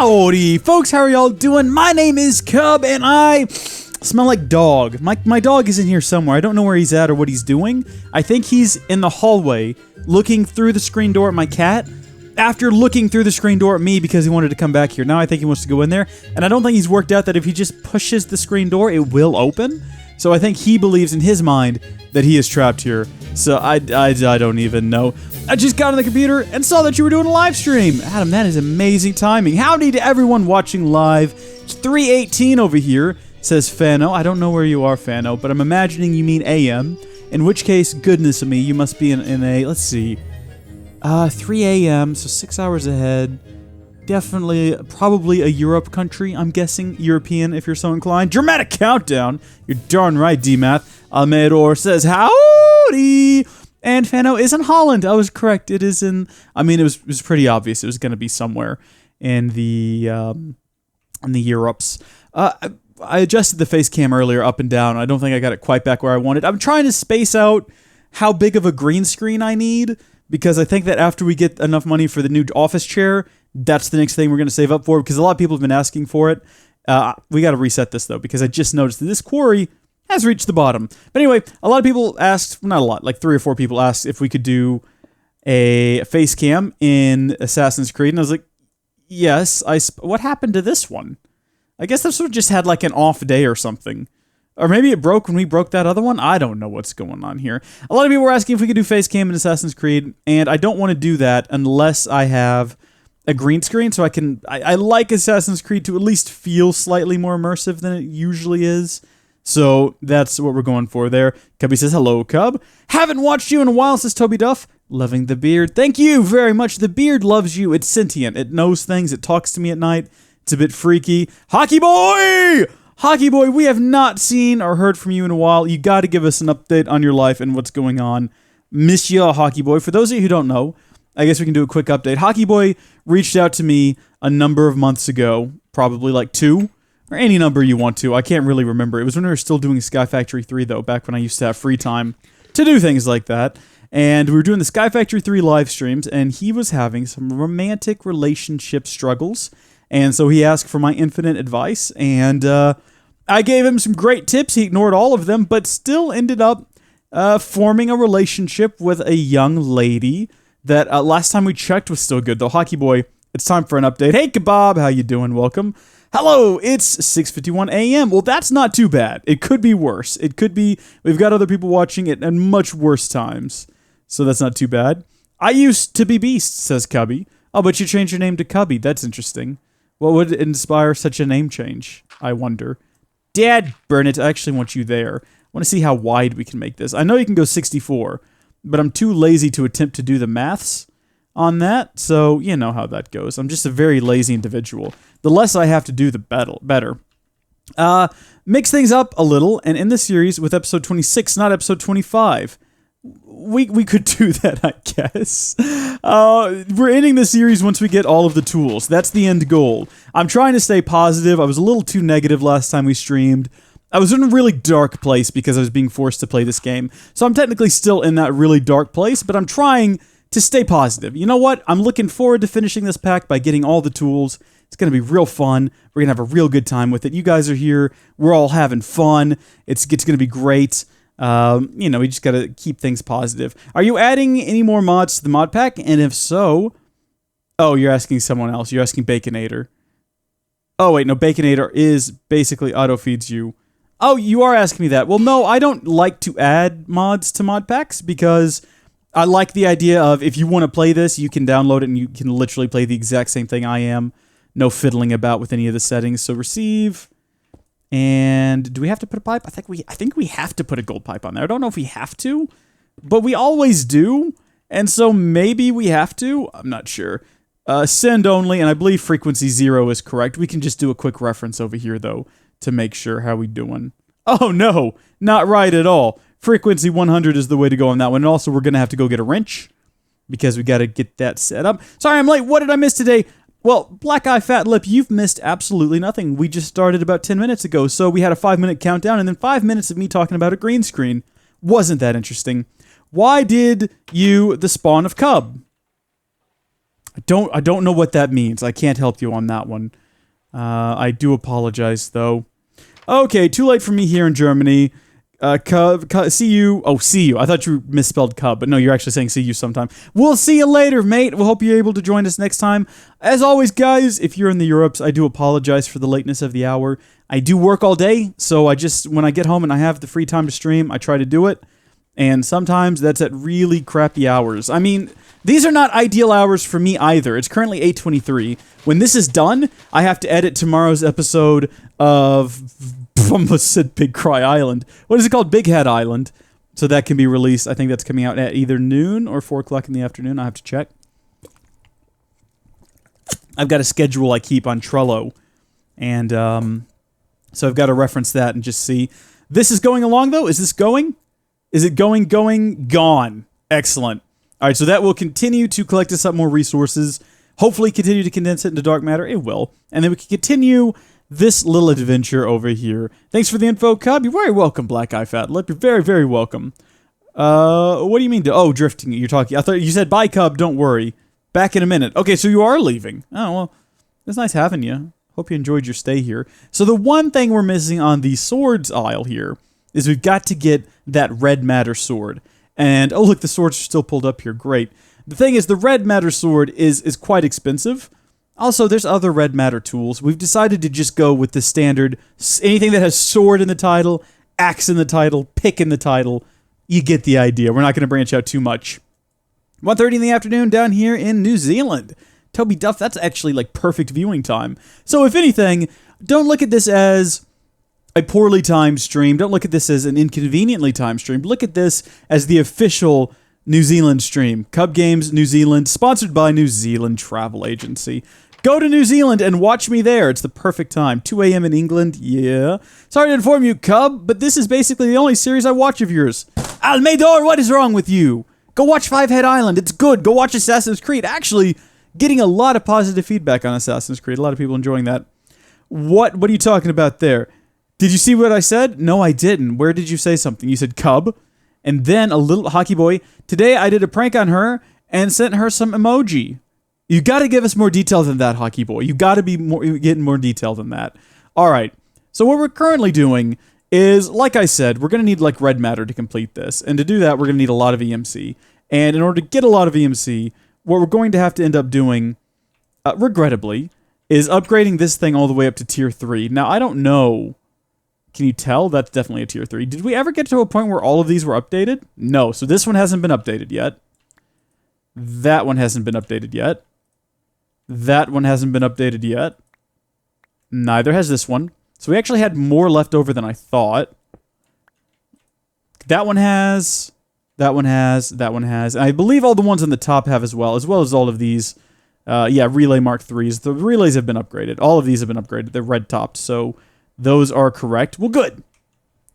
Howdy, folks. How are y'all doing? My name is Cub, and I smell like dog. My dog is in here somewhere. I don't know where he's at or what he's doing. I think he's in the hallway, looking through the screen door at my cat, after looking through the screen door at me because he wanted to come back here. Now I think he wants to go in there, and I don't think he's worked out that if he just pushes the screen door, it will open. So I think he believes in his mind that he is trapped here. So I don't even know. I just got on the computer and saw that you were doing a live stream. Adam, that is amazing timing. Howdy to everyone watching live. It's 3:18 over here, says Fano. I don't know where you are, Fano, but I'm imagining you mean AM. In which case, goodness of me, you must be in a, let's see, 3 a.m., so 6 hours ahead. Definitely, probably a Europe country, I'm guessing. European, if you're so inclined. Dramatic countdown. You're darn right, D-Math. Almedor says, howdy! And Fano is in Holland. I was correct. It is in, I mean, it was pretty obvious. It was going to be somewhere in the Europes. I adjusted the face cam earlier up and down. I don't think I got it quite back where I wanted. I'm trying to space out how big of a green screen I need, because I think that after we get enough money for the new office chair, that's the next thing we're going to save up for, because a lot of people have been asking for it. We got to reset this, though, because I just noticed that this quarry has reached the bottom. But anyway, a lot of people asked, not a lot, like 3 or 4 people asked if we could do a face cam in Assassin's Creed, and I was like, yes. What happened to this one? I guess this one just had like an off day or something. Or maybe it broke when we broke that other one. I don't know what's going on here. A lot of people were asking if we could do face cam in Assassin's Creed, and I don't want to do that unless I have a green screen, so I like Assassin's Creed to at least feel slightly more immersive than it usually is. So that's what we're going for there. Cubby says, hello, Cub. Haven't watched you in a while, says Toby Duff. Loving the beard. Thank you very much. The beard loves you. It's sentient. It knows things. It talks to me at night. It's a bit freaky. Hockey Boy! Hockey Boy, we have not seen or heard from you in a while. You got to give us an update on your life and what's going on. Miss ya, Hockey Boy. For those of you who don't know, I guess we can do a quick update. Hockey Boy reached out to me a number of months ago, probably like 2, or any number you want to. I can't really remember. It was when we were still doing Sky Factory 3, though, back when I used to have free time to do things like that. And we were doing the Sky Factory 3 live streams, and he was having some romantic relationship struggles. And so he asked for my infinite advice, and I gave him some great tips. He ignored all of them, but still ended up forming a relationship with a young lady that last time we checked was still good, though. Hockey Boy, it's time for an update. Hey, Kebab, how you doing? Welcome. Hello, it's 6:51 a.m. Well, that's not too bad. It could be worse. It could be, we've got other people watching it at much worse times, so that's not too bad. I used to be Beast, says Cubby. Oh, but you changed your name to Cubby. That's interesting. What would inspire such a name change, I wonder? Dad, burn it. I actually want you there. I want to see how wide we can make this. I know you can go 64, but I'm too lazy to attempt to do the maths on that, so you know how that goes. I'm just a very lazy individual. The less I have to do, the better. Mix things up a little, and in the series with episode 26, not episode 25. We could do that, I guess. We're ending the series once we get all of the tools. That's the end goal. I'm trying to stay positive. I was a little too negative last time we streamed. I was in a really dark place because I was being forced to play this game. So I'm technically still in that really dark place, but I'm trying to stay positive. You know what? I'm looking forward to finishing this pack by getting all the tools. It's going to be real fun. We're going to have a real good time with it. You guys are here. We're all having fun. It's going to be great. You know, we just got to keep things positive. Are you adding any more mods to the mod pack? And if so, oh, you're asking someone else. You're asking Baconator. Oh, wait, no, Baconator is basically auto-feeds you. Oh, you are asking me that. Well, no, I don't like to add mods to mod packs because I like the idea of if you want to play this, you can download it and you can literally play the exact same thing I am. No fiddling about with any of the settings. So receive. And do we have to put a pipe? I think we have to put a gold pipe on there. I don't know if we have to, but we always do. And so maybe we have to. I'm not sure. Send only, and I believe frequency 0 is correct. We can just do a quick reference over here, though, to make sure how we doing. Oh, no, not right at all. Frequency 100 is the way to go on that one. And also, we're going to have to go get a wrench because we got to get that set up. Sorry, I'm late. What did I miss today? Well, Black Eye Fat Lip, you've missed absolutely nothing. We just started about 10 minutes ago, so we had a 5-minute countdown and then 5 minutes of me talking about a green screen. Wasn't that interesting? Why did you the spawn of Cub? I don't know what that means. I can't help you on that one. I do apologize, though. Okay, too late for me here in Germany. See you. Oh, see you. I thought you misspelled cub, but no, you're actually saying see you sometime. We'll see you later, mate. We'll hope you're able to join us next time. As always, guys, if you're in the Europes, I do apologize for the lateness of the hour. I do work all day, so when I get home and I have the free time to stream, I try to do it. And sometimes that's at really crappy hours. I mean, these are not ideal hours for me either. It's currently 8:23. When this is done, I have to edit tomorrow's episode of... I almost said Big Cry Island. What is it called? Big Head Island. So that can be released. I think that's coming out at either noon or 4 o'clock in the afternoon. I have to check. I've got a schedule I keep on Trello. And so I've got to reference that and just see. This is going along, though? Is this going? Is it going? Gone. Excellent. All right, so that will continue to collect us up more resources. Hopefully continue to condense it into dark matter. It will. And then we can continue this little adventure over here. Thanks for the info, Cub. You're very welcome, Black Eye Fat Lip. You're very, very welcome. What do you mean? Oh, drifting. You're talking. I thought you said bye, Cub. Don't worry. Back in a minute. Okay, so you are leaving. Oh, well, it's nice having you. Hope you enjoyed your stay here. So the one thing we're missing on the swords aisle here is we've got to get that red matter sword. And, oh, look, the swords are still pulled up here. Great. The thing is, the red matter sword is quite expensive. Also, there's other red matter tools. We've decided to just go with the standard, anything that has sword in the title, axe in the title, pick in the title. You get the idea. We're not going to branch out too much. 1:30 in the afternoon down here in New Zealand. Toby Duff, that's actually like perfect viewing time. So if anything, don't look at this as a poorly timed stream. Don't look at this as an inconveniently timed stream. Look at this as the official New Zealand stream. Cub Games New Zealand, sponsored by New Zealand Travel Agency. Go to New Zealand and watch me there. It's the perfect time. 2 a.m. in England, yeah. Sorry to inform you, Cub, but this is basically the only series I watch of yours. Almeidor, what is wrong with you? Go watch Five Head Island. It's good. Go watch Assassin's Creed. Actually, getting a lot of positive feedback on Assassin's Creed. A lot of people enjoying that. What are you talking about there? Did you see what I said? No, I didn't. Where did you say something? You said Cub, and then a little hockey boy. Today, I did a prank on her and sent her some emoji. You got to give us more detail than that, hockey boy. You got to be getting more detail than that. All right. So what we're currently doing is, like I said, we're going to need like red matter to complete this. And to do that, we're going to need a lot of EMC. And in order to get a lot of EMC, what we're going to have to end up doing, regrettably, is upgrading this thing all the way up to tier 3. Now, I don't know. Can you tell? That's definitely a tier 3. Did we ever get to a point where all of these were updated? No. So this one hasn't been updated yet. That one hasn't been updated yet. That one hasn't been updated yet. Neither has this one. So we actually had more left over than I thought. That one has. That one has. That one has. And I believe all the ones on the top have as well as all of these. Yeah, Relay Mark 3s. The relays have been upgraded. All of these have been upgraded. They're red topped, so those are correct. Well, good.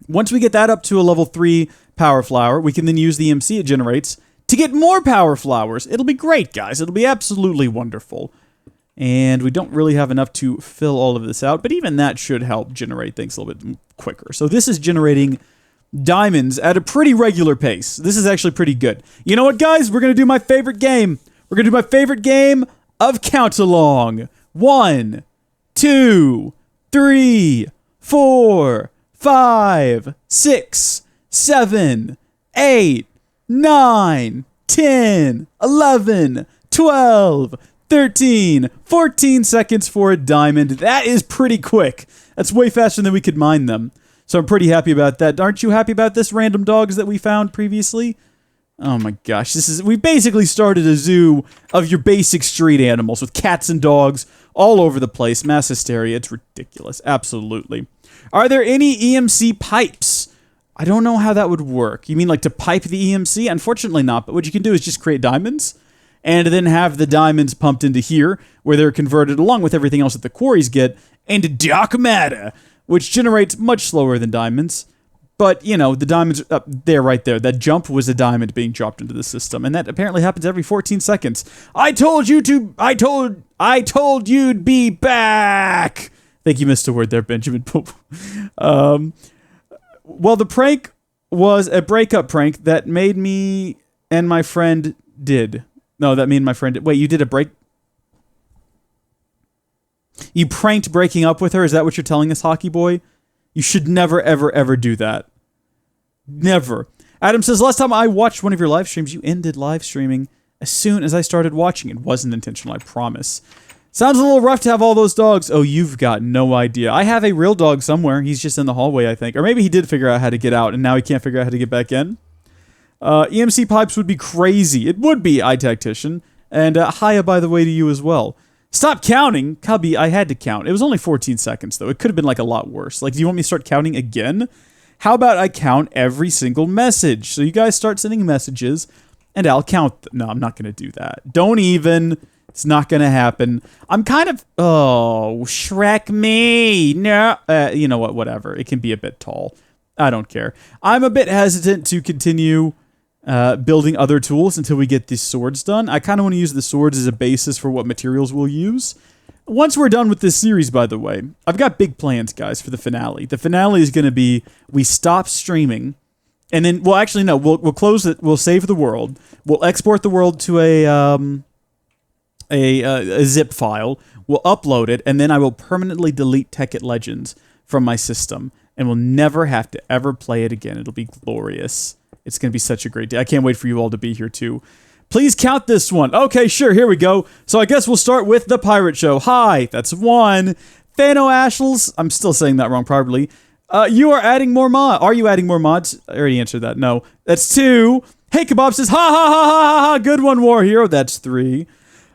Once we get that up to a level 3 power flower, we can then use the EMC it generates to get more power flowers. It'll be great, guys. It'll be absolutely wonderful. And we don't really have enough to fill all of this out, but even that should help generate things a little bit quicker. So this is generating diamonds at a pretty regular pace. This is actually pretty good. You know what, guys? We're going to do my favorite game. We're going to do my favorite game of Count Along. 1, 2, 3, 4, 5, 6, 7, 8, 9, 10, 11, 12, 13, 14 seconds for a diamond. That is pretty quick. That's way faster than we could mine them. So I'm pretty happy about that. Aren't you happy about this, random dogs that we found previously? Oh my gosh, we basically started a zoo of your basic street animals with cats and dogs all over the place. Mass hysteria. It's ridiculous. Absolutely. Are there any EMC pipes? I don't know how that would work. You mean like to pipe the EMC? Unfortunately not, but what you can do is just create diamonds and then have the diamonds pumped into here where they're converted along with everything else that the quarries get into dark matter, which generates much slower than diamonds. But, you know, the diamonds up there, right there. That jump was a diamond being dropped into the system, and that apparently happens every 14 seconds. I told you'd be back. Thank you, Mr. Word there, Benjamin. Well, the prank was a breakup prank that made me and my friend did. No, that me and my friend did. Wait, you did a break? You pranked breaking up with her? Is that what you're telling us, Hockey Boy? You should never, ever, ever do that. Never. Adam says, last time I watched one of your live streams, you ended live streaming as soon as I started watching. It wasn't intentional, I promise. Sounds a little rough to have all those dogs. Oh, you've got no idea. I have a real dog somewhere. He's just in the hallway, I think. Or maybe he did figure out how to get out, and now he can't figure out how to get back in. EMC pipes would be crazy. It would be, iTactician. And hiya, by the way, to you as well. Stop counting. Cubby, I had to count. It was only 14 seconds, though. It could have been, like, a lot worse. Like, do you want me to start counting again? How about I count every single message? So you guys start sending messages, and I'll count them. No, I'm not going to do that. Don't even. It's not going to happen. I'm kind of... Oh, Shrek me. No. You know what? Whatever. It can be a bit tall. I don't care. I'm a bit hesitant to continue building other tools until we get these swords done. I kind of want to use the swords as a basis for what materials we'll use. Once we're done with this series, by the way, I've got big plans, guys, for the finale. The finale is going to be we stop streaming, and then... Well, actually, no. We'll close it. We'll save the world. We'll export the world to a zip file. We'll upload it, and then I will permanently delete Tekkit Legends from my system, and we'll never have to ever play it again. It'll be glorious. It's going to be such a great day. I can't wait for you all to be here, too. Please count this one. Okay, sure, here we go. So I guess we'll start with The Pirate Show. Hi, that's 1. Fano Ashles, I'm still saying that wrong probably. You are adding more mods. Are you adding more mods? I already answered that. No. That's 2. Hey, Kebab says, ha, ha, ha, ha, ha, ha. Good one, War Hero. That's 3.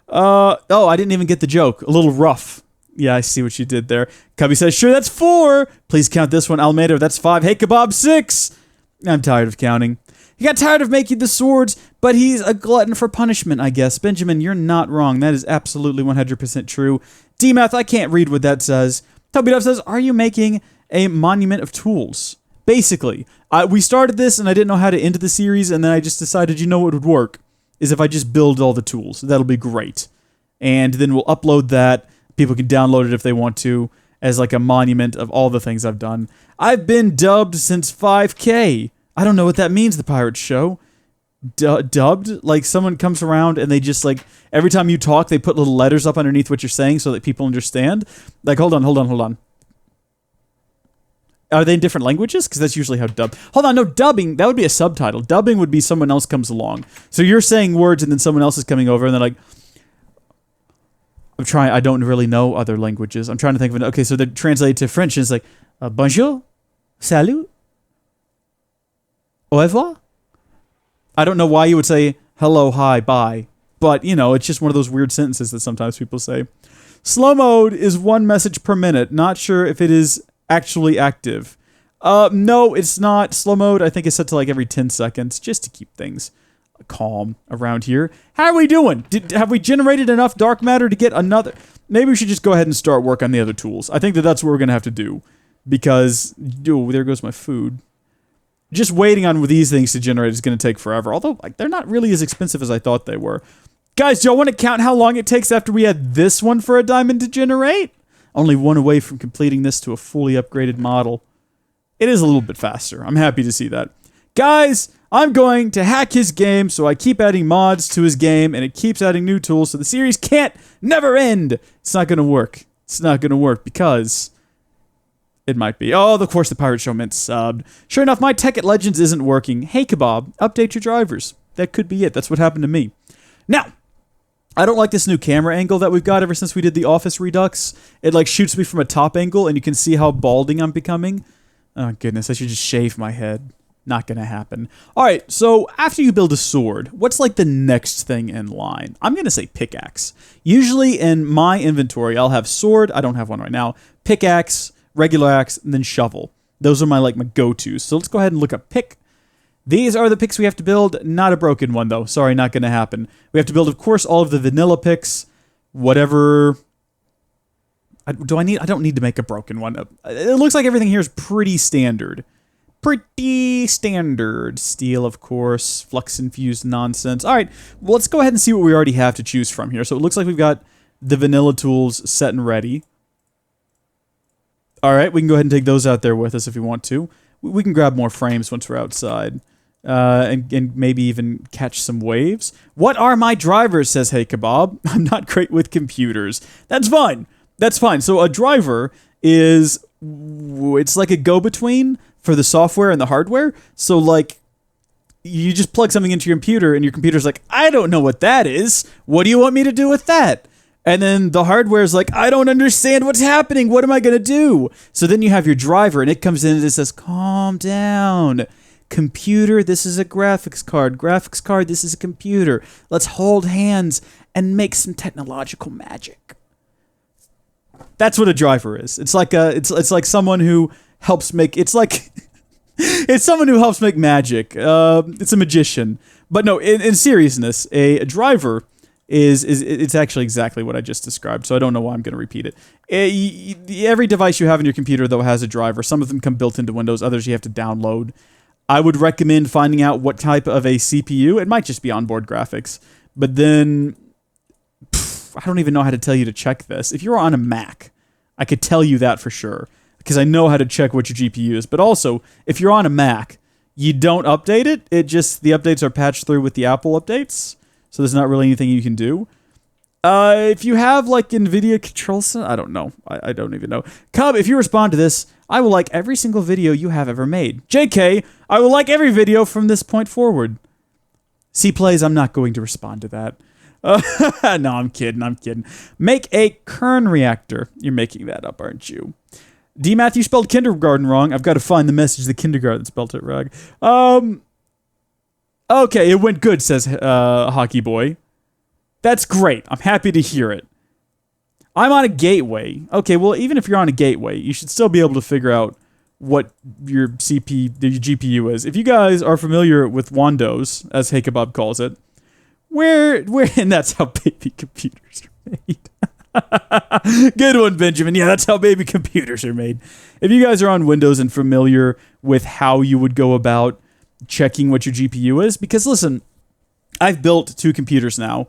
Oh, I didn't even get the joke. A little rough. Yeah, I see what you did there. Cubby says, sure, that's 4. Please count this one. Almeida, that's 5. Hey, Kebab, 6. I'm tired of counting. He got tired of making the swords, but he's a glutton for punishment, I guess. Benjamin, you're not wrong. That is absolutely 100% true. D-Math, I can't read what that says. Tubby Duff says, are you making a monument of tools? Basically. We started this, and I didn't know how to end the series, and then I just decided, you know what would work? Is if I just build all the tools. That'll be great. And then we'll upload that. People can download it if they want to, as like a monument of all the things I've done. I've been dubbed since 5K. I don't know what that means, The Pirate Show. Dubbed? Like someone comes around and they just like, every time you talk, they put little letters up underneath what you're saying so that people understand. Like, hold on. Are they in different languages? Because that's usually how dub... Hold on, no, dubbing, that would be a subtitle. Dubbing would be someone else comes along. So you're saying words and then someone else is coming over and they're like... I don't really know other languages. I'm trying to think of it. Okay, so they're translated to French and it's like, bonjour, salut, au revoir. I don't know why you would say hello, hi, bye. But, you know, it's just one of those weird sentences that sometimes people say. Slow mode is 1 message per minute. Not sure if it is actually active. No, it's not. Slow mode, I think, is set to like every 10 seconds just to keep things calm around here. How are we doing? Have we generated enough dark matter to get another? Maybe we should just go ahead and start work on the other tools. I think that's what we're going to have to do. Because, oh, there goes my food. Just waiting on these things to generate is going to take forever. Although, like, they're not really as expensive as I thought they were. Guys, do y'all want to count how long it takes after we add this one for a diamond to generate? Only 1 away from completing this to a fully upgraded model. It is a little bit faster. I'm happy to see that. Guys, I'm going to hack his game, so I keep adding mods to his game, and it keeps adding new tools, so the series can't never end. It's not going to work. It's not going to work because it might be. Oh, of course, the Pirate Show meant subbed. Sure enough, my Tekkit Legends isn't working. Hey, Kebab, update your drivers. That could be it. That's what happened to me. Now, I don't like this new camera angle that we've got ever since we did the Office Redux. It, like, shoots me from a top angle, and you can see how balding I'm becoming. Oh, goodness, I should just shave my head. Not gonna happen. Alright, so after you build a sword, what's like the next thing in line? I'm gonna say pickaxe. Usually in my inventory, I'll have sword, I don't have one right now, pickaxe, regular axe, and then shovel. Those are my go-tos. So let's go ahead and look up pick. These are the picks we have to build. Not a broken one though. Sorry, not gonna happen. We have to build, of course, all of the vanilla picks. Whatever... I don't need to make a broken one. It looks like everything here is pretty standard. Pretty standard. Steel, of course. Flux-infused nonsense. All right, well, let's go ahead and see what we already have to choose from here. So it looks like we've got the vanilla tools set and ready. All right, we can go ahead and take those out there with us if we want to. We can grab more frames once we're outside. And maybe even catch some waves. What are my drivers, says Hey Kebab. I'm not great with computers. That's fine. That's fine. So a driver it's like a go-between for the software and the hardware. So like you just plug something into your computer and your computer's like, I don't know what that is. What do you want me to do with that? And then the hardware's like, I don't understand what's happening. What am I going to do? So then you have your driver and it comes in and it says, calm down. Computer, this is a graphics card. Graphics card, this is a computer. Let's hold hands and make some technological magic. That's what a driver is. It's like someone who helps make it's someone who helps make magic. It's a magician. But no, in seriousness, a driver it's actually exactly what I just described. So I don't know why I'm going to repeat it. Every device you have in your computer though has a driver. Some of them come built into Windows. Others you have to download. I would recommend finding out what type of a CPU. It might just be onboard graphics, but then I don't even know how to tell you to check this. If you're on a Mac, I could tell you that for sure because I know how to check what your GPU is. But also, if you're on a Mac, you don't update it. The updates are patched through with the Apple updates, so there's not really anything you can do. If you have like NVIDIA control center, I don't know. I don't even know. Cub, if you respond to this, I will like every single video you have ever made. JK, I will like every video from this point forward. C-Plays, I'm not going to respond to that. No, I'm kidding. Make a kern reactor. You're making that up, aren't you? D. Matthew spelled kindergarten wrong. I've got to find the message the kindergarten spelled it wrong. Okay, it went good, says Hockey Boy. That's great. I'm happy to hear it. I'm on a gateway. Okay, well, even if you're on a gateway, you should still be able to figure out what your GPU is. If you guys are familiar with Wandos, as Hey Kebab calls it, and that's how baby computers are made. Good one, Benjamin. Yeah, that's how baby computers are made. If you guys are on Windows and familiar with how you would go about checking what your GPU is, because listen, I've built 2 computers now,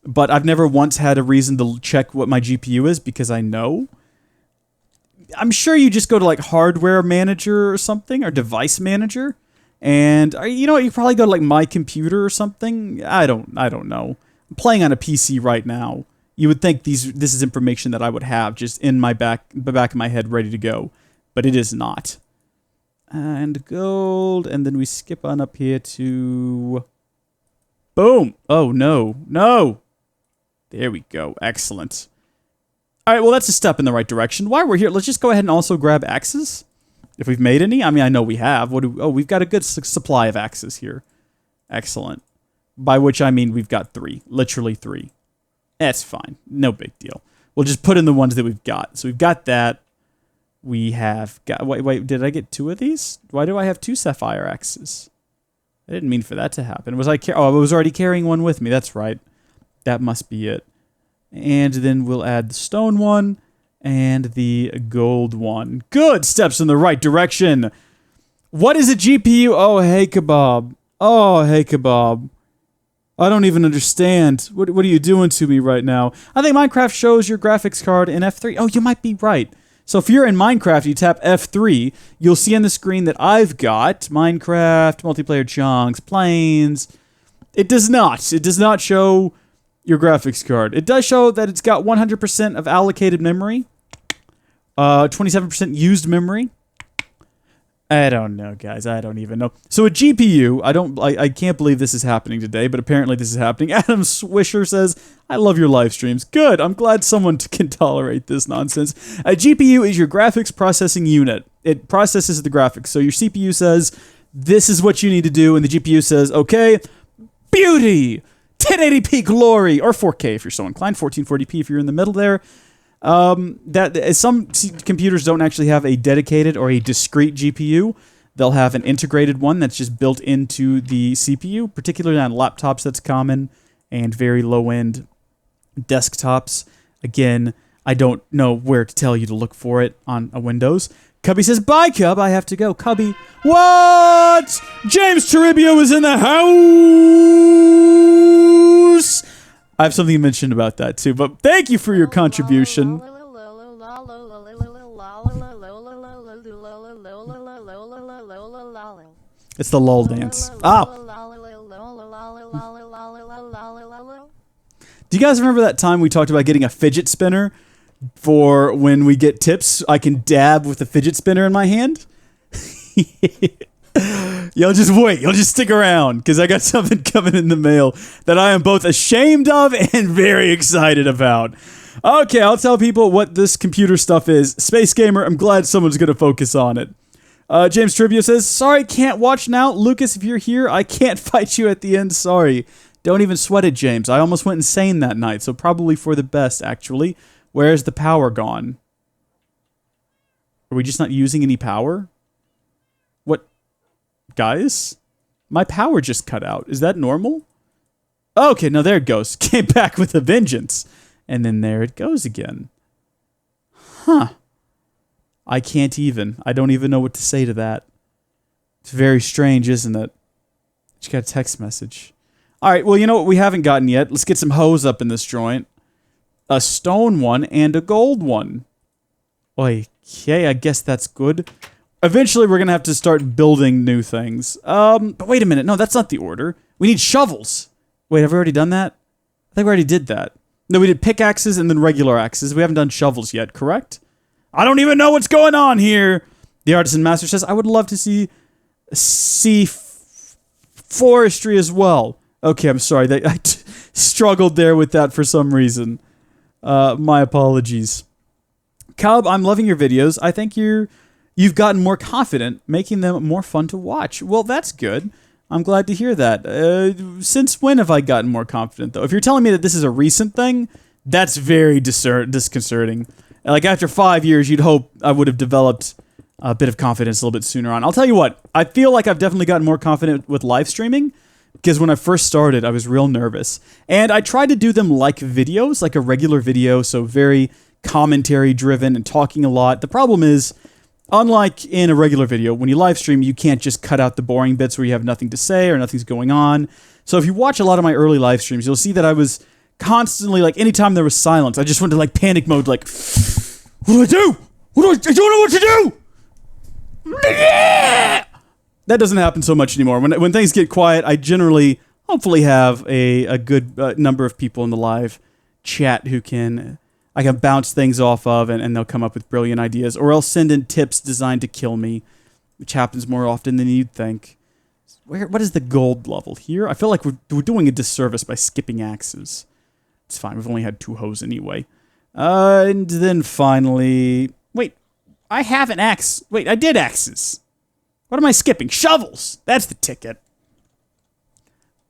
but I've never once had a reason to check what my GPU is because I know. I'm sure you just go to like Hardware Manager or something, or Device Manager, and you know what? You probably go to like My Computer or something. I don't know. I'm playing on a PC right now. You would think this is information that I would have just in the back of my head, ready to go, but it is not. And gold, and then we skip on up here to boom. Oh no. There we go. Excellent. All right, well, that's a step in the right direction. While we're here, let's just go ahead and also grab axes, if we've made any. I mean, I know we have. We've got a good supply of axes here. Excellent. By which I mean we've got 3. Literally 3. That's fine. No big deal. We'll just put in the ones that we've got. So we've got that. We have got... Wait, did I get 2 of these? Why do I have 2 sapphire axes? I didn't mean for that to happen. I was already carrying one with me. That's right. That must be it. And then we'll add the stone one and the gold one. Good! Steps in the right direction. What is a GPU? Oh, hey, Kebab. Oh, hey, Kebab. I don't even understand. What are you doing to me right now? I think Minecraft shows your graphics card in F3. Oh, you might be right. So if you're in Minecraft, you tap F3, you'll see on the screen that I've got Minecraft, multiplayer chunks, planes. It does not. It does not show your graphics card. It does show that it's got 100% of allocated memory, 27% used memory. I don't know, guys. I don't even know. So a GPU, I can't believe this is happening today, but apparently this is happening. Adam Swisher says, I love your live streams. Good. I'm glad someone can tolerate this nonsense. A GPU is your graphics processing unit. It processes the graphics. So your CPU says, this is what you need to do, and the GPU says, okay, beauty, 1080p glory, or 4K if you're so inclined, 1440p if you're in the middle there. Some computers don't actually have a dedicated or a discrete GPU. They'll have an integrated one that's just built into the CPU, particularly on laptops that's common, and very low-end desktops. Again, I don't know where to tell you to look for it on a Windows. Cubby says, bye, Cub, I have to go. Cubby, what? James Toribio is in the house! I have something to mention about that, too, but thank you for your contribution. It's the lull dance. Ah! Do you guys remember that time we talked about getting a fidget spinner for when we get tips, I can dab with a fidget spinner in my hand. Y'all just wait. Y'all just stick around, because I got something coming in the mail that I am both ashamed of and very excited about. Okay, I'll tell people what this computer stuff is. Space Gamer, I'm glad someone's going to focus on it. James Trivia says, sorry, can't watch now. Lucas, if you're here, I can't fight you at the end. Sorry. Don't even sweat it, James. I almost went insane that night, so probably for the best, actually. Where's the power gone? Are we just not using any power? What? Guys? My power just cut out. Is that normal? Okay, no, there it goes. Came back with a vengeance. And then there it goes again. Huh. I can't even. I don't even know what to say to that. It's very strange, isn't it? Just got a text message. Alright, well, you know what we haven't gotten yet? Let's get some hose up in this joint. A stone one and a gold one. Okay, I guess that's good. Eventually, we're going to have to start building new things. But wait a minute. No, that's not the order. We need shovels. Wait, have we already done that? I think we already did that. No, we did pickaxes and then regular axes. We haven't done shovels yet, correct? I don't even know what's going on here. The Artisan Master says, I would love to see forestry as well. Okay, I'm sorry. I struggled there with that for some reason. My apologies. Cub, I'm loving your videos. I think you've gotten more confident, making them more fun to watch. Well, that's good. I'm glad to hear that. Since when have I gotten more confident, though? If you're telling me that this is a recent thing, that's very disconcerting. Like, after 5 years, you'd hope I would have developed a bit of confidence a little bit sooner on. I'll tell you what, I feel like I've definitely gotten more confident with live streaming, because when I first started, I was real nervous. And I tried to do them like videos, like a regular video, so very commentary-driven and talking a lot. The problem is, unlike in a regular video, when you live stream, you can't just cut out the boring bits where you have nothing to say or nothing's going on. So if you watch a lot of my early live streams, you'll see that I was constantly, like, anytime there was silence, I just went to, like, panic mode, like, what do I do? I don't know what to do! That doesn't happen so much anymore. When things get quiet, I generally, hopefully, have a good number of people in the live chat who I can bounce things off of, and they'll come up with brilliant ideas, or else send in tips designed to kill me, which happens more often than you'd think. What is the gold level here? I feel like we're doing a disservice by skipping axes. It's fine. We've only had 2 hoes anyway. And then finally, wait, I have an axe. Wait, I did axes. What am I skipping? Shovels! That's the ticket.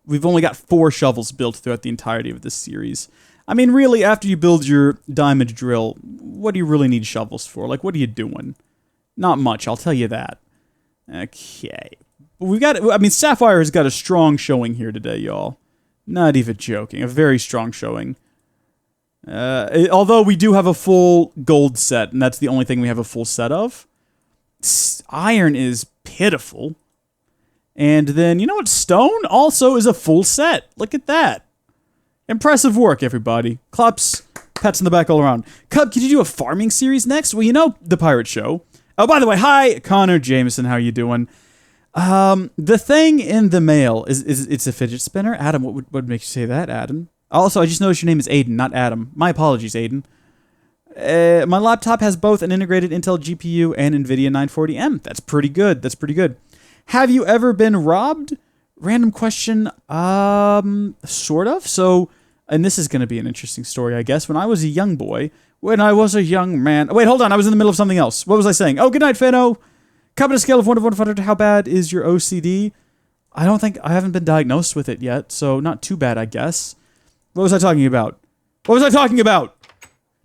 We've only got 4 shovels built throughout the entirety of this series. I mean, really, after you build your diamond drill, what do you really need shovels for? Like, what are you doing? Not much, I'll tell you that. Okay. Sapphire has got a strong showing here today, y'all. Not even joking. A very strong showing. Although we do have a full gold set, and that's the only thing we have a full set of. Iron is pitiful. And then, you know what? Stone also is a full set. Look at that. Impressive work, everybody. Claps, pats in the back all around. Cub, could you do a farming series next? Well, you know the Pirate Show. Oh, by the way, hi, Connor Jameson. How you doing? The thing in the mail it's a fidget spinner. Adam, what would make you say that, Adam? Also, I just noticed your name is Aiden, not Adam. My apologies, Aiden. My laptop has both an integrated Intel GPU and NVIDIA 940M. That's pretty good. That's pretty good. Have you ever been robbed? Random question. Sort of. So, and this is going to be an interesting story, I guess. When I was a young boy, when I was a young man. Wait, hold on. I was in the middle of something else. What was I saying? Oh, good night, Fano. Come on a scale of 1 to 100. How bad is your OCD? I haven't been diagnosed with it yet, so not too bad, I guess. What was I talking about?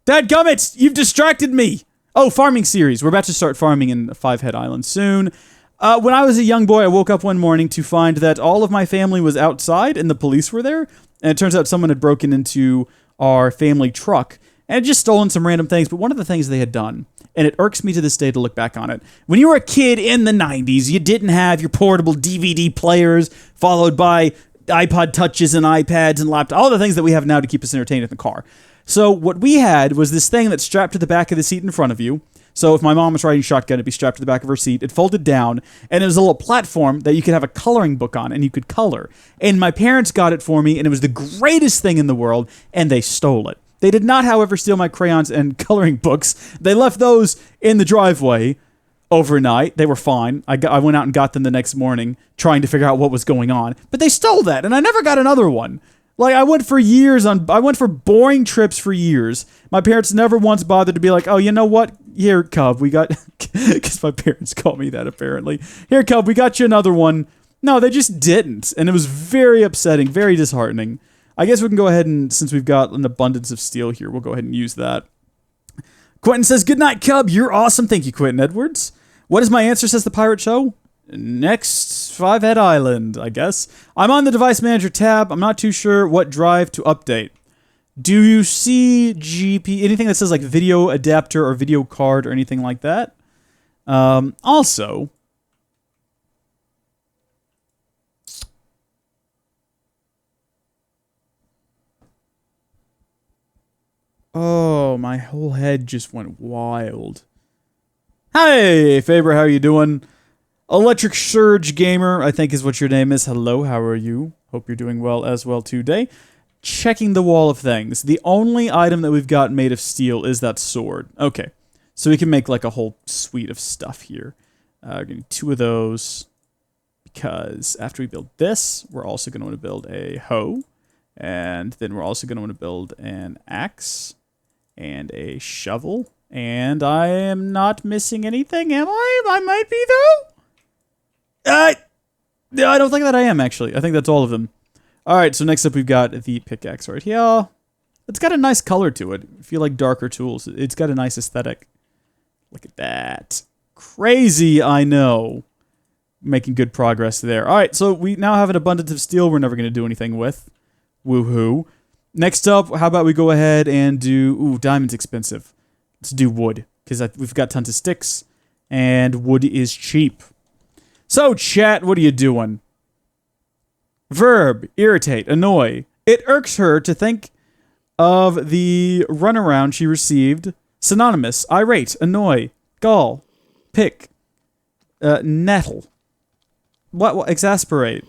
Dadgummits, you've distracted me. Oh, farming series. We're about to start farming in Five Head Island soon. When I was a young boy, I woke up one morning to find that all of my family was outside and the police were there. And it turns out someone had broken into our family truck and had just stolen some random things. But one of the things they had done, and it irks me to this day to look back on it, when you were a kid in the 90s, you didn't have your portable DVD players followed by iPod touches and iPads and laptops, all the things that we have now to keep us entertained in the car. So what we had was this thing that's strapped to the back of the seat in front of you. So if my mom was riding shotgun, it'd be strapped to the back of her seat. It folded down, and it was a little platform that you could have a coloring book on, and you could color. And my parents got it for me, and it was the greatest thing in the world, and they stole it. They did not, however, steal my crayons and coloring books. They left those in the driveway overnight. They were fine. I went out and got them the next morning, trying to figure out what was going on. But they stole that, and I never got another one. Like, I went for boring trips for years. My parents never once bothered to be like, oh, you know what? Here, Cub, we got... Because my parents call me that, apparently. Here, Cub, we got you another one. No, they just didn't. And it was very upsetting, very disheartening. I guess we can go ahead and, since we've got an abundance of steel here, we'll go ahead and use that. Quentin says, good night, Cub. You're awesome. Thank you, Quentin Edwards. What is my answer, says the Pirate Show? Next, Five Head Island, I guess. I'm on the Device Manager tab. I'm not too sure what drive to update. Do you see GP, anything that says like video adapter or video card or anything like that? Also... Oh, my whole head just went wild. Hey, Faber, how are you doing? Electric Surge Gamer, I think is what your name is. Hello, how are you? Hope you're doing well as well today. Checking the wall of things. The only item that we've got made of steel is that sword. Okay, so we can make like a whole suite of stuff here. We're going to need 2 of those. Because after we build this, we're also going to want to build a hoe. And then we're also going to want to build an axe. And a shovel. And I am not missing anything, am I? I might be, though? I don't think that I am, actually. I think that's all of them. Alright, so next up we've got the pickaxe right here. It's got a nice color to it. I feel like darker tools. It's got a nice aesthetic. Look at that. Crazy, I know. Making good progress there. Alright, so we now have an abundance of steel we're never going to do anything with. Woohoo. Next up, how about we go ahead and do... Ooh, diamond's expensive. Let's do wood, because we've got tons of sticks, and wood is cheap. So, chat, what are you doing? Verb, irritate, annoy. It irks her to think of the runaround she received. Synonymous, irate, annoy, gall, pick, nettle. What? Exasperate.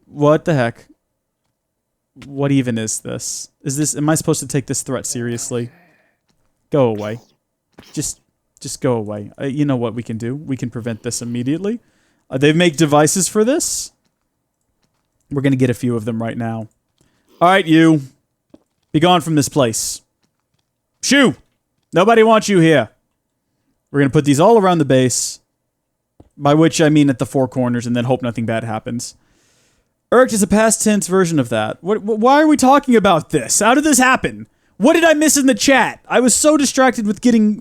What the heck? What even is this? Am I supposed to take this threat seriously? Go away. Just go away. You know what we can do? We can prevent this immediately. They make devices for this. We're gonna get a few of them right now. Alright, you. Be gone from this place. Shoo! Nobody wants you here. We're gonna put these all around the base. By which I mean at the 4 corners and then hope nothing bad happens. Irked is a past tense version of that. Why are we talking about this? How did this happen? What did I miss in the chat? I was so distracted with getting...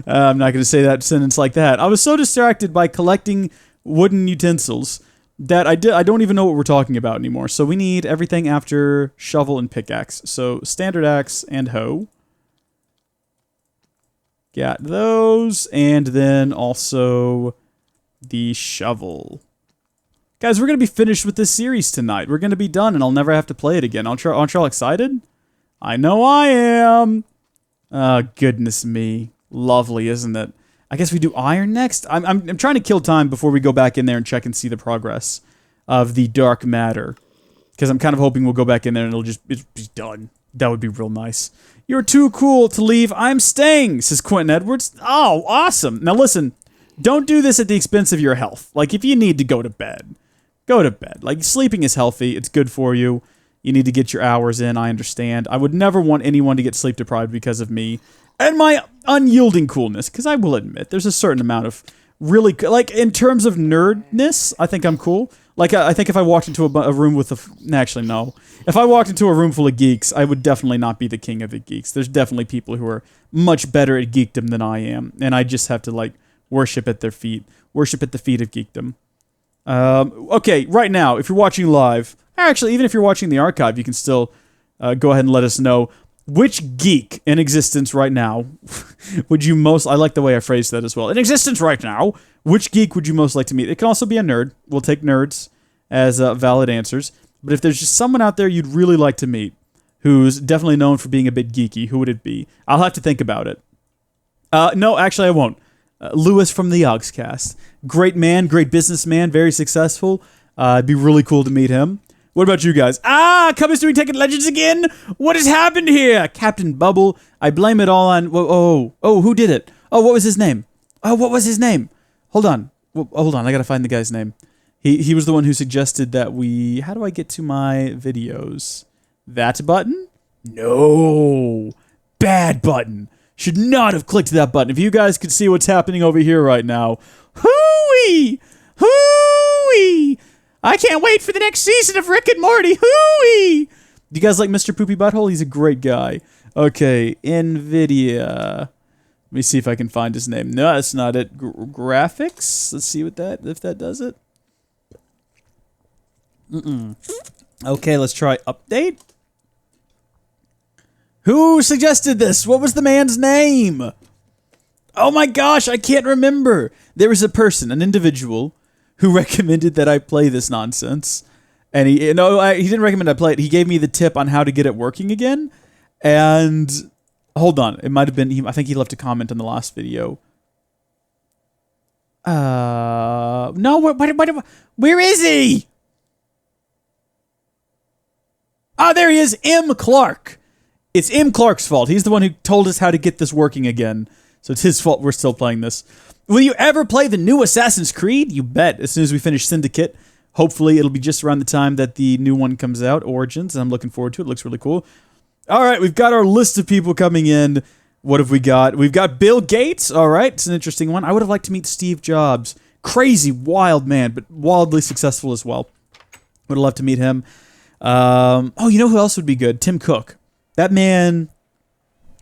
I'm not going to say that sentence like that. I was so distracted by collecting wooden utensils that I don't even know what we're talking about anymore. So we need everything after shovel and pickaxe. So standard axe and hoe. Got those. And then also the shovel. Guys, we're going to be finished with this series tonight. We're going to be done, and I'll never have to play it again. Aren't y'all excited? I know I am. Goodness me. Lovely, isn't it? I guess we do iron next? I'm trying to kill time before we go back in there and check and see the progress of the dark matter. Because I'm kind of hoping we'll go back in there and it'll be done. That would be real nice. You're too cool to leave. I'm staying, says Quentin Edwards. Oh, awesome. Now listen, don't do this at the expense of your health. Like, if you need to go to bed, go to bed. Like, sleeping is healthy. It's good for you. You need to get your hours in, I understand. I would never want anyone to get sleep deprived because of me and my unyielding coolness, because I will admit, there's a certain amount of really... Like, in terms of nerdness, I think I'm cool. Like, I think if I walked into a room with actually, no. If I walked into a room full of geeks, I would definitely not be the king of the geeks. There's definitely people who are much better at geekdom than I am, and I just have to, like, worship at their feet. Worship at the feet of geekdom. Okay, right now, if you're watching live... Actually, even if you're watching the archive, you can still go ahead and let us know which geek in existence right now would you most... I like the way I phrased that as well. In existence right now, which geek would you most like to meet? It can also be a nerd. We'll take nerds as valid answers. But if there's just someone out there you'd really like to meet who's definitely known for being a bit geeky, who would it be? I'll have to think about it. No, actually I won't. Lewis from the Yogscast. Great man, great businessman, very successful. It'd be really cool to meet him. What about you guys? Ah, Cub is doing Tekkit Legends again? What has happened here? Captain Bubble. I blame it all on... Oh, who did it? Oh, what was his name? Oh, what was his name? Hold on. Hold on, I gotta find the guy's name. He was the one who suggested that we... How do I get to my videos? That button? No. Bad button. Should not have clicked that button. If you guys could see what's happening over here right now. Hooey! Hooey! I can't wait for the next season of Rick and Morty. Hooey! Do you guys like Mr. Poopy Butthole? He's a great guy. Okay, NVIDIA. Let me see if I can find his name. No, that's not it. Graphics? Let's see if that does it. Okay, let's try update. Who suggested this? What was the man's name? Oh my gosh, I can't remember. There was a person, an individual, who recommended that I play this nonsense. And he didn't recommend I play it. He gave me the tip on how to get it working again. And hold on, it might have been, I think he left a comment on the last video. No, where is he? Ah, there he is, M. Clark. It's M. Clark's fault. He's the one who told us how to get this working again. So it's his fault we're still playing this. Will you ever play the new Assassin's Creed? You bet. As soon as we finish Syndicate, hopefully it'll be just around the time that the new one comes out, Origins, and I'm looking forward to it. It looks really cool. All right, we've got our list of people coming in. What have we got? We've got Bill Gates. All right, it's an interesting one. I would have liked to meet Steve Jobs. Crazy, wild man, but wildly successful as well. Would have loved to meet him. Oh, you know who else would be good? Tim Cook. That man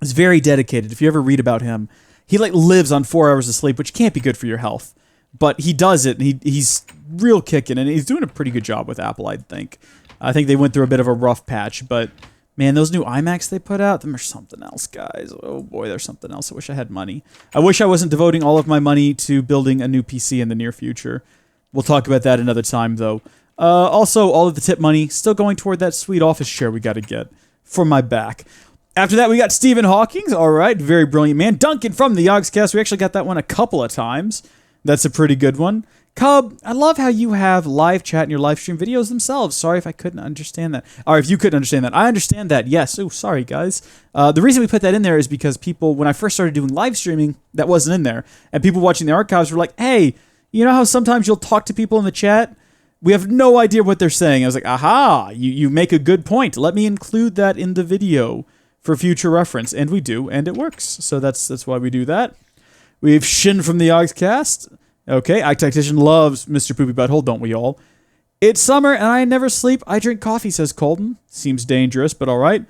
is very dedicated. If you ever read about him, he like lives on 4 hours of sleep, which can't be good for your health. But he does it, and he's real kicking, and he's doing a pretty good job with Apple, I think. I think they went through a bit of a rough patch, but man, those new iMacs they put out, them are something else, guys. Oh boy, they're something else. I wish I had money. I wish I wasn't devoting all of my money to building a new PC in the near future. We'll talk about that another time, though. Also, all of the tip money still going toward that sweet office chair we got to get for my back. After that, we got Stephen Hawking. All right, very brilliant man. Duncan from the Yogscast. We actually got that one a couple of times. That's a pretty good one. Cub, I love how you have live chat in your live stream videos themselves. Sorry if I couldn't understand that. Or if you couldn't understand that. I understand that, yes. Oh, sorry, guys. The reason we put that in there is because people, when I first started doing live streaming, that wasn't in there. And people watching the archives were like, hey, you know how sometimes you'll talk to people in the chat? We have no idea what they're saying. I was like, aha, you make a good point. Let me include that in the video for future reference. And we do, and it works. So that's why we do that. We have Shin from the Yogscast. Okay, Ike Tactician loves Mr. Poopy Butthole, don't we all? It's summer, and I never sleep. I drink coffee, says Colton. Seems dangerous, but all right.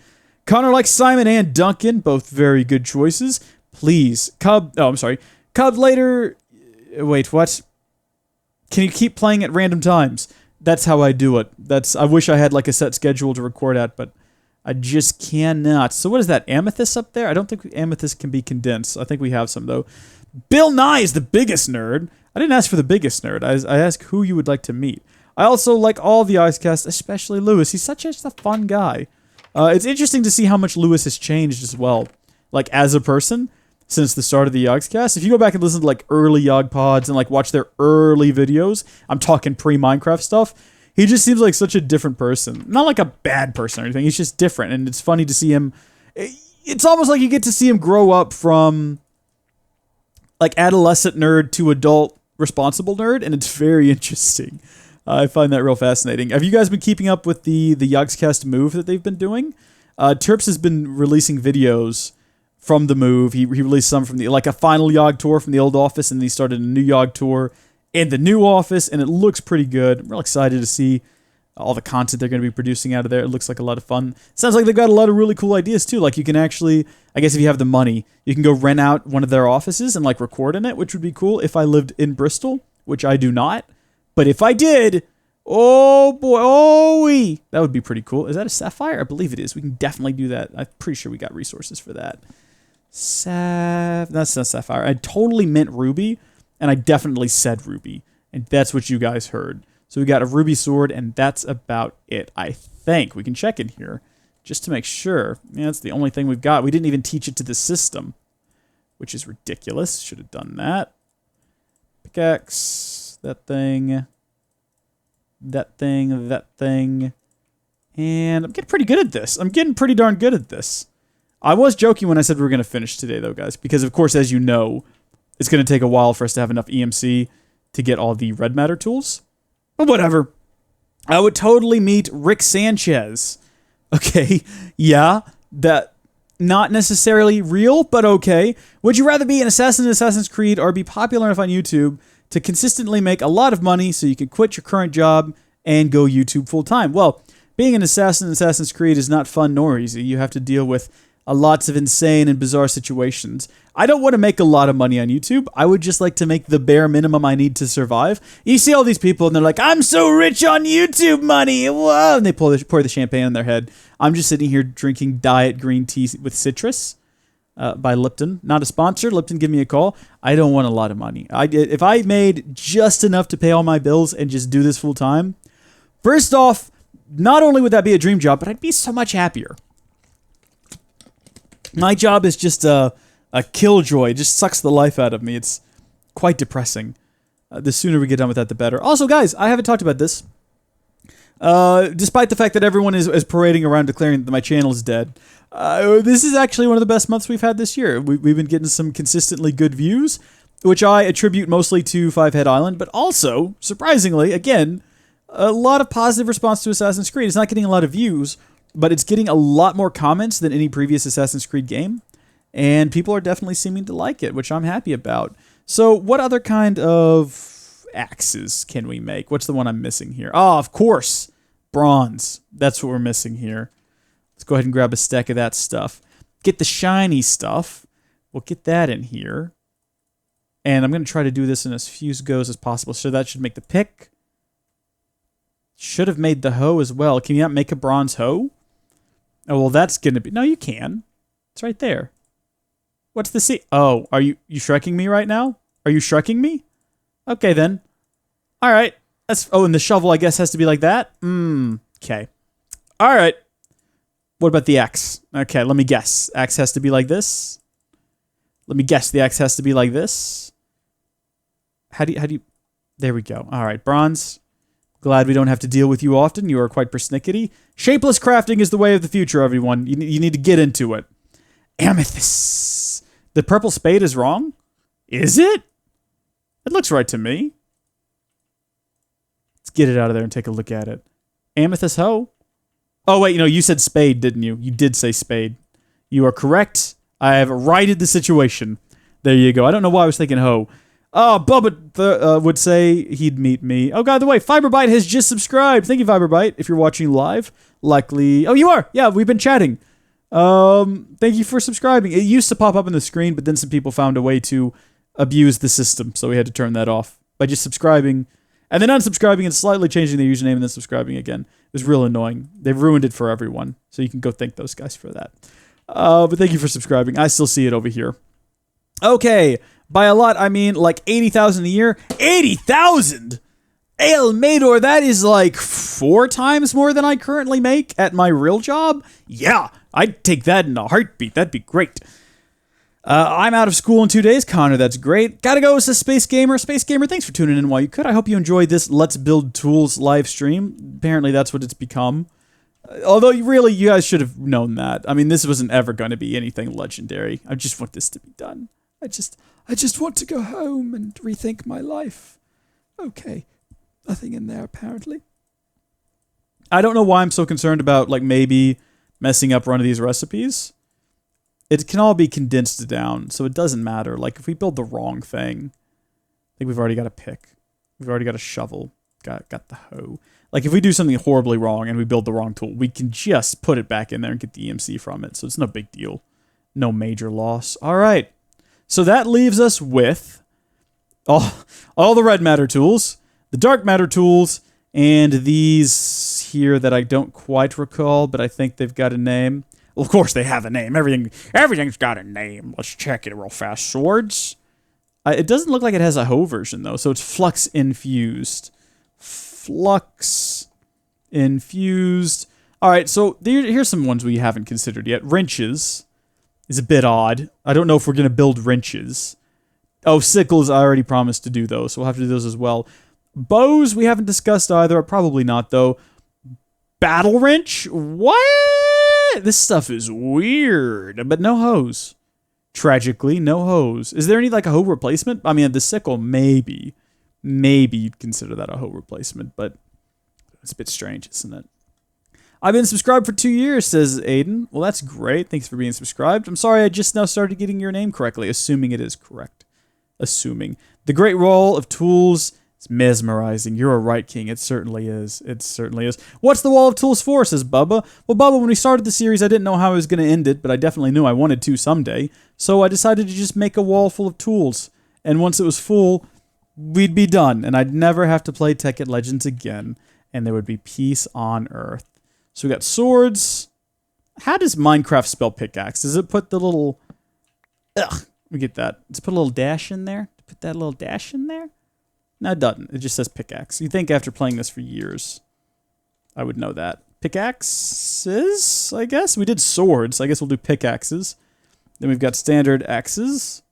Connor likes Simon and Duncan, both very good choices. Please, Cub... Oh, I'm sorry. Cub later... Wait, what? Can you keep playing at random times? That's how I do it. I wish I had like a set schedule to record at, but I just cannot. So what is that, amethyst up there? I don't think amethyst can be condensed. I think we have some, though. Bill Nye is the biggest nerd. I didn't ask for the biggest nerd. I asked who you would like to meet. I also like all the Icecast, especially Lewis. He's such a fun guy. It's interesting to see how much Lewis has changed as well, like as a person, since the start of the Yogscast. If you go back and listen to like early Yog pods and like watch their early videos, I'm talking pre-Minecraft stuff, he just seems like such a different person. Not like a bad person or anything. He's just different, and it's funny to see him. It's almost like you get to see him grow up from like adolescent nerd to adult responsible nerd, and it's very interesting. I find that real fascinating. Have you guys been keeping up with the Yogscast move that they've been doing? Terps has been releasing videos from the move. He released some from like a final Yog tour from the old office, and then he started a new Yog tour in the new office, and it looks pretty good. I'm real excited to see all the content they're going to be producing out of there. It looks like a lot of fun. Sounds like they've got a lot of really cool ideas too. Like you can actually, I guess if you have the money, you can go rent out one of their offices and like record in it, which would be cool if I lived in Bristol, which I do not. But if I did, oh boy, that would be pretty cool. Is that a sapphire? I believe it is. We can definitely do that. I'm pretty sure we got resources for that. That's not sapphire. I totally meant ruby, and I definitely said ruby, and that's what you guys heard. So we got a ruby sword, and that's about it, I think. We can check in here just to make sure. Yeah, that's the only thing we've got. We didn't even teach it to the system, which is ridiculous. Should have done that. Pickaxe, that thing, that thing, that thing. And I'm getting pretty good at this. I'm getting pretty darn good at this. I was joking when I said we were going to finish today, though, guys. Because, of course, as you know, it's going to take a while for us to have enough EMC to get all the red matter tools. But whatever. I would totally meet Rick Sanchez. Okay, yeah, that not necessarily real, but okay. Would you rather be an assassin in Assassin's Creed or be popular enough on YouTube to consistently make a lot of money so you can quit your current job and go YouTube full time? Well, being an assassin in Assassin's Creed is not fun nor easy. You have to deal with lots of insane and bizarre situations. I don't want to make a lot of money on YouTube. I would just like to make the bare minimum I need to survive. You see all these people and they're like, I'm so rich on YouTube money. Whoa. And they pour the champagne on their head. I'm just sitting here drinking diet green tea with citrus by Lipton. Not a sponsor. Lipton, give me a call. I don't want a lot of money. If I made just enough to pay all my bills and just do this full time, first off, not only would that be a dream job, but I'd be so much happier. My job is just a killjoy. It just sucks the life out of me. It's quite depressing. The sooner we get done with that, the better. Also, guys, I haven't talked about this. Despite the fact that everyone is parading around declaring that my channel is dead, this is actually one of the best months we've had this year. We've been getting some consistently good views, which I attribute mostly to Five Head Island, but also, surprisingly, again, a lot of positive response to Assassin's Creed. It's not getting a lot of views, but it's getting a lot more comments than any previous Assassin's Creed game, and people are definitely seeming to like it, which I'm happy about. So what other kind of axes can we make? What's the one I'm missing here? Oh, of course, bronze. That's what we're missing here. Let's go ahead and grab a stack of that stuff. Get the shiny stuff. We'll get that in here. And I'm going to try to do this in as few goes as possible. So that should make the pick. Should have made the hoe as well. Can you not make a bronze hoe? Oh, well, that's going to be... No, you can. It's right there. What's the C? Oh, are you Shrekking me right now? Are you Shrekking me? Okay, then. All right. Oh, and the shovel, I guess, has to be like that? Okay. All right. What about the axe? Okay, let me guess. Axe has to be like this? Let me guess. The axe has to be like this? How do you... There we go. All right, bronze. Glad we don't have to deal with you often. You are quite persnickety. Shapeless crafting is the way of the future, everyone. You need to get into it. Amethyst. The purple spade is wrong? Is it? It looks right to me. Let's get it out of there and take a look at it. Amethyst hoe? Oh, wait, you said spade, didn't you? You did say spade. You are correct. I have righted the situation. There you go. I don't know why I was thinking hoe. Oh, Bubba would say he'd meet me. Oh, by the way, Fiberbite has just subscribed. Thank you, Fiberbite, if you're watching live. Likely... Oh, you are! Yeah, we've been chatting. Thank you for subscribing. It used to pop up on the screen, but then some people found a way to abuse the system, so we had to turn that off by just subscribing, and then unsubscribing and slightly changing their username and then subscribing again. It was real annoying. They've ruined it for everyone, so you can go thank those guys for that. But thank you for subscribing. I still see it over here. Okay. By a lot, I mean like 80,000 a year. 80,000? El Mador, that is like 4 times more than I currently make at my real job? Yeah, I'd take that in a heartbeat. That'd be great. I'm out of school in 2 days. Connor, that's great. Gotta go with Space Gamer. Space Gamer, thanks for tuning in while you could. I hope you enjoyed this Let's Build Tools live stream. Apparently that's what it's become. Although, really, you guys should have known that. I mean, this wasn't ever going to be anything legendary. I just want this to be done. I just want to go home and rethink my life. Okay. Nothing in there, apparently. I don't know why I'm so concerned about, like, maybe messing up one of these recipes. It can all be condensed down, so it doesn't matter. Like, if we build the wrong thing, I think we've already got a pick. We've already got a shovel. Got the hoe. Like, if we do something horribly wrong and we build the wrong tool, we can just put it back in there and get the EMC from it, so it's no big deal. No major loss. All right. So that leaves us with all the red matter tools, the dark matter tools, and these here that I don't quite recall, but I think they've got a name. Well, of course they have a name. Everything's got a name. Let's check it real fast. Swords? It doesn't look like it has a hoe version, though, so it's flux infused. Flux infused. All right, so here's some ones we haven't considered yet. Wrenches is a bit odd. I don't know if we're going to build wrenches. Oh, sickles, I already promised to do those, so we'll have to do those as well. Bows, we haven't discussed either. Probably not, though. battle wrench? What? This stuff is weird. But no hose. Tragically, no hose. Is there any like a hoe replacement? I mean, the sickle, maybe. Maybe you'd consider that a hoe replacement, but it's a bit strange, isn't it? I've been subscribed for 2 years, says Aiden. Well, that's great. Thanks for being subscribed. I'm sorry I just now started getting your name correctly, assuming it is correct. Assuming. The great wall of tools is mesmerizing. You're a right, King. It certainly is. It certainly is. What's the wall of tools for, says Bubba. Well, Bubba, when we started the series, I didn't know how I was going to end it, but I definitely knew I wanted to someday. So I decided to just make a wall full of tools. And once it was full, we'd be done. And I'd never have to play Tekkit Legends again. And there would be peace on Earth. So we got swords. How does Minecraft spell pickaxe? Does it put the little... Ugh, we get that. Does it put a little dash in there? Put that little dash in there? No, it doesn't. It just says pickaxe. You'd think after playing this for years, I would know that. Pickaxes, I guess? We did swords. I guess we'll do pickaxes. Then we've got standard axes.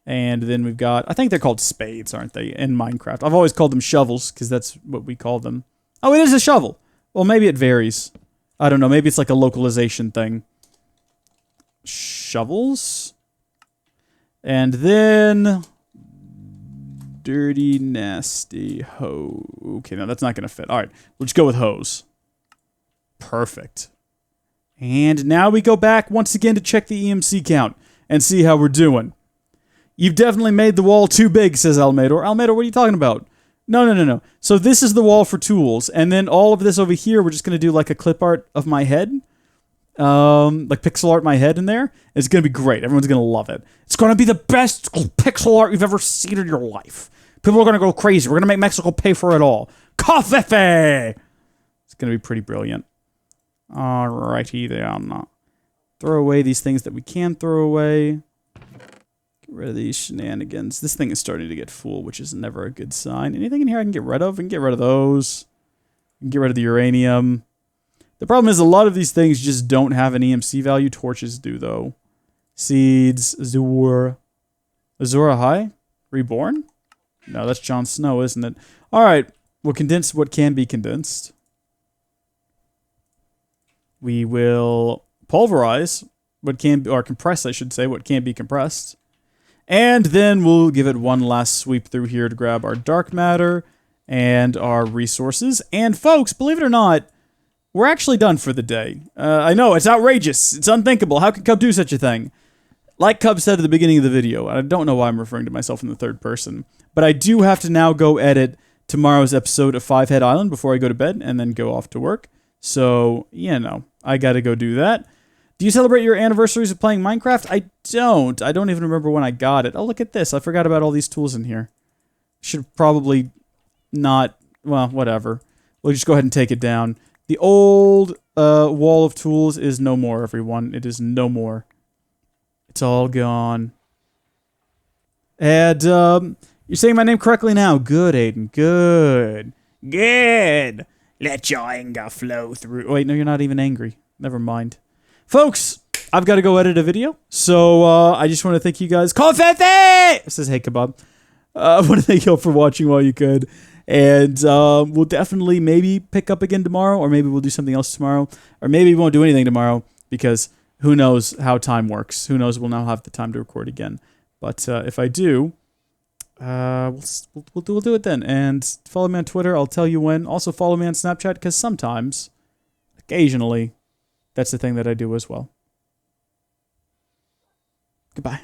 And then we've got... I think they're called spades, aren't they, in Minecraft? I've always called them shovels, because that's what we call them. Oh, it is a shovel. Well, maybe it varies. I don't know. Maybe it's like a localization thing. Shovels. And then... Dirty, nasty hoe. Okay, no, that's not going to fit. All right, we'll just go with hose. Perfect. And now we go back once again to check the EMC count and see how we're doing. You've definitely made the wall too big, says Almeida. Almeida, what are you talking about? No. So this is the wall for tools, and then all of this over here, we're just going to do like a clip art of my head. Like pixel art my head in there. It's going to be great. Everyone's going to love it. It's going to be the best pixel art you've ever seen in your life. People are going to go crazy. We're going to make Mexico pay for it all. Coffee! It's going to be pretty brilliant. Alrighty then. Throw away these things that we can throw away. Get rid of these shenanigans. This thing is starting to get full, which is never a good sign. Anything in here I can get rid of? We can get rid of those. We can get rid of the uranium. The problem is a lot of these things just don't have an EMC value. Torches do, though. Seeds. Azura. Azura High? Reborn? No, that's Jon Snow, isn't it? Alright. We'll condense what can be condensed. We will pulverize what can be, or compress, I should say, what can be compressed. And then we'll give it one last sweep through here to grab our dark matter and our resources. And folks, believe it or not, we're actually done for the day. I know, it's outrageous. It's unthinkable. How could Cub do such a thing? Like Cub said at the beginning of the video, I don't know why I'm referring to myself in the third person, but I do have to now go edit tomorrow's episode of Five Head Island before I go to bed and then go off to work. So, you know, I gotta go do that. Do you celebrate your anniversaries of playing Minecraft? I don't. I don't even remember when I got it. Oh, look at this. I forgot about all these tools in here. Should probably not... Well, whatever. We'll just go ahead and take it down. The old wall of tools is no more, everyone. It is no more. It's all gone. And you're saying my name correctly now. Good, Aiden. Good. Good. Let your anger flow through. Wait, no, you're not even angry. Never mind. Folks, I've got to go edit a video. So I just want to thank you guys. Confetti! It says, hey, kebab. I want to thank you all for watching while you could. And we'll definitely maybe pick up again tomorrow, or maybe we'll do something else tomorrow, or maybe we won't do anything tomorrow because who knows how time works. Who knows, we'll now have the time to record again. But if I do, we'll do it then. And follow me on Twitter. I'll tell you when. Also follow me on Snapchat because sometimes, occasionally, that's the thing that I do as well. Goodbye.